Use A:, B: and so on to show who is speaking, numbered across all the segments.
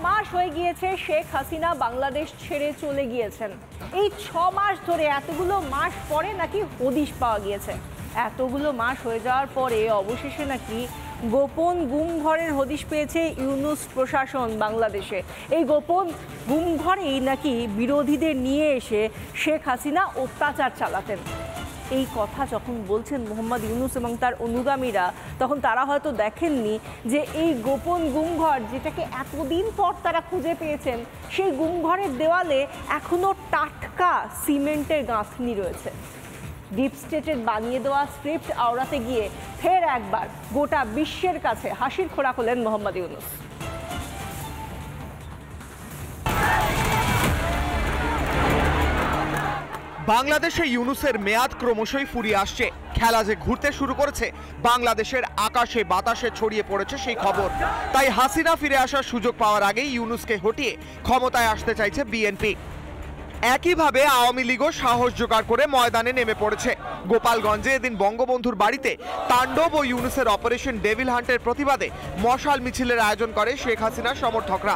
A: মাস হয়ে গিয়েছে শেখ হাসিনা বাংলাদেশ ছেড়ে চলে গিয়েছেন। এই 6 মাস ধরে এতগুলো মাস পরে নাকি হদিশ পাওয়া গিয়েছে। এতগুলো মাস হয়ে যাওয়ার পরে অবশেষে নাকি গোপন গুমঘরের হদিশ পেয়েছে ইউনূস প্রশাসন বাংলাদেশে। এই গোপন গুমঘরেই নাকি বিরোধীদের নিয়ে এসে শেখ হাসিনা অত্যাচার চালাতেন। এই কথা যখন বলছেন মোহাম্মদ ইউনূস এবং তার অনুগামীরা, তখন তারা হয়তো দেখেননি যে এই গোপন গুমঘর, যেটাকে এতদিন পর তারা খুঁজে পেয়েছেন, সেই গুমঘরের দেওয়ালে এখনো টাটকা সিমেন্টের গাঁথনি রয়েছে। ডিপ স্টেটের বানিয়ে দেওয়া স্ক্রিপ্ট আওড়াতে গিয়ে ফের একবার গোটা বিশ্বের কাছে হাসির খোরাক হলেন মোহাম্মদ ইউনূস।
B: বাংলাদেশে ইউনূসের মেয়াদ ক্রমশই ফুরিয়ে আসছে। খেলা যে ঘুরতে শুরু করেছে, বাংলাদেশের আকাশে বাতাসে ছড়িয়ে পড়েছে সেই খবর। তাই হাসিনা ফিরে আসার সুযোগ পাওয়ার আগেই ইউনূসকে হটিয়ে ক্ষমতায় আসতে চাইছে বিএনপি। একইভাবে আওয়ামী লীগও সাহস জোগাড় করে ময়দানে নেমে পড়েছে। গোপালগঞ্জে এদিন বঙ্গবন্ধুর বাড়িতে তাণ্ডব ও ইউনূসের অপারেশন ডেভিল হান্টের প্রতিবাদে মশাল মিছিলের আয়োজন করে শেখ হাসিনার সমর্থকরা।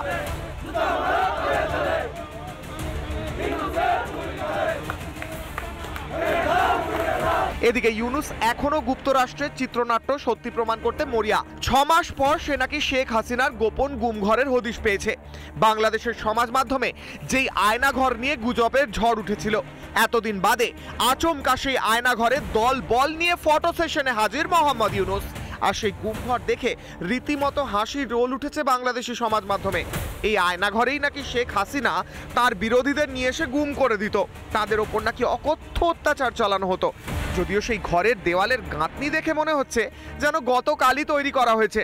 B: এদিকে ইউনূস এখনো যুক্তরাষ্ট্রের চিত্রনাট্য সত্যি প্রমাণ করতে মরিয়া। 6 মাস পর সে নাকি শেখ হাসিনার গোপন গুমঘরের হদিশ পেয়েছে। বাংলাদেশের সমাজ মাধ্যমে যেই আয়নাঘর নিয়ে গুজবের ঝড় উঠেছিল, এতদিন বাদে আচমকা সেই আয়নাঘরে দল বল নিয়ে ফটো সেশনে হাজির মোহাম্মদ ইউনূস। আর সেই গুমঘর দেখে রীতিমতো হাসির রোল উঠেছে বাংলাদেশি সমাজ মাধ্যমে। এই আয়নাঘরেই নাকি শেখ হাসিনা তার বিরোধীদের নিয়ে এসে গুম করে দিত, তাদের ওপর নাকি অকথ্য অত্যাচার চালানো হতো। যদিও সেই ঘরের দেওয়ালের গাঁথনি দেখে মনে হচ্ছে যেন গতকালই তৈরি করা হয়েছে।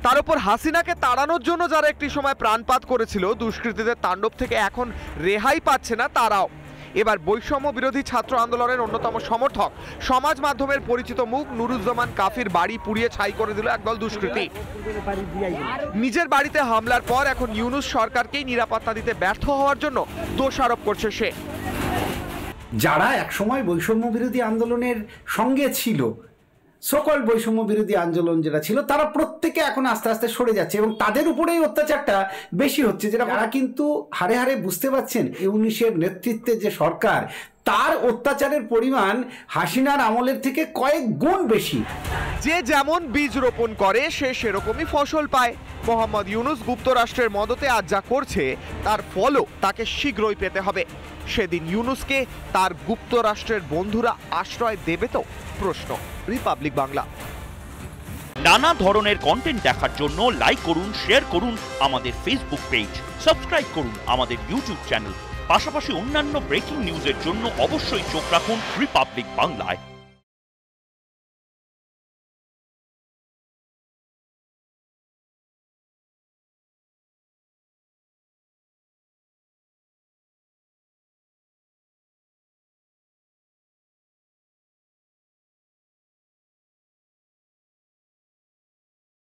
B: তার উপর হাসিনাকে তাড়ানোর জন্য যারা একটি সময় প্রাণপাত করেছিল, দুষ্কৃতীদের তাণ্ডব থেকে এখন রেহাই পাচ্ছে না তারাও। এবার বৈষম্য বিরোধী ছাত্র আন্দোলনের অন্যতম সমর্থক, সমাজ মাধ্যমের পরিচিত মুখ নুরুজ্জামান কাফির বাড়ি পুড়িয়ে ছাই করে দিল একদল দুষ্কৃতী। নিজের বাড়িতে হামলার পর এখন ইউনূস সরকারকেই নিরাপত্তা দিতে ব্যর্থ হওয়ার জন্য দোষারোপ করছে সে।
C: যারা একসময় বৈষম্য বিরোধী আন্দোলনের সঙ্গে ছিল, সকল বৈষম্য বিরোধী আন্দোলন যেটা ছিল, তারা প্রত্যেকে এখন আস্তে আস্তে সরে যাচ্ছে এবং তাদের উপরেই অত্যাচারটা বেশি হচ্ছে। যেটা তারা কিন্তু হারে হারে বুঝতে পারছেন ইউনূসের নেতৃত্বে যে সরকার, তার অত্যাচারের পরিমাণ হাসিনার আমলের থেকে কয়েক গুণ বেশি।
B: যে যেমন বীজ রোপণ করে সে সেরকমই ফসল পায়। মোহাম্মদ ইউনূস যুক্তরাষ্ট্রের মদতে আজ যা করছে, তার ফলও তাকে শীঘ্রই পেতে হবে। সেদিন ইউনূসকে তার যুক্তরাষ্ট্রের বন্ধুরা আশ্রয় দেবে তো? প্রশ্ন। রিপাবলিক বাংলা।
D: নানা ধরনের কন্টেন্ট দেখার জন্য লাইক করুন, শেয়ার করুন আমাদের ফেসবুক পেজ, সাবস্ক্রাইব করুন আমাদের ইউটিউব চ্যানেল। পাশাপাশি অন্যান্য ব্রেকিং নিউজের জন্য অবশ্যই চোখ রাখুন রিপাবলিক বাংলায়।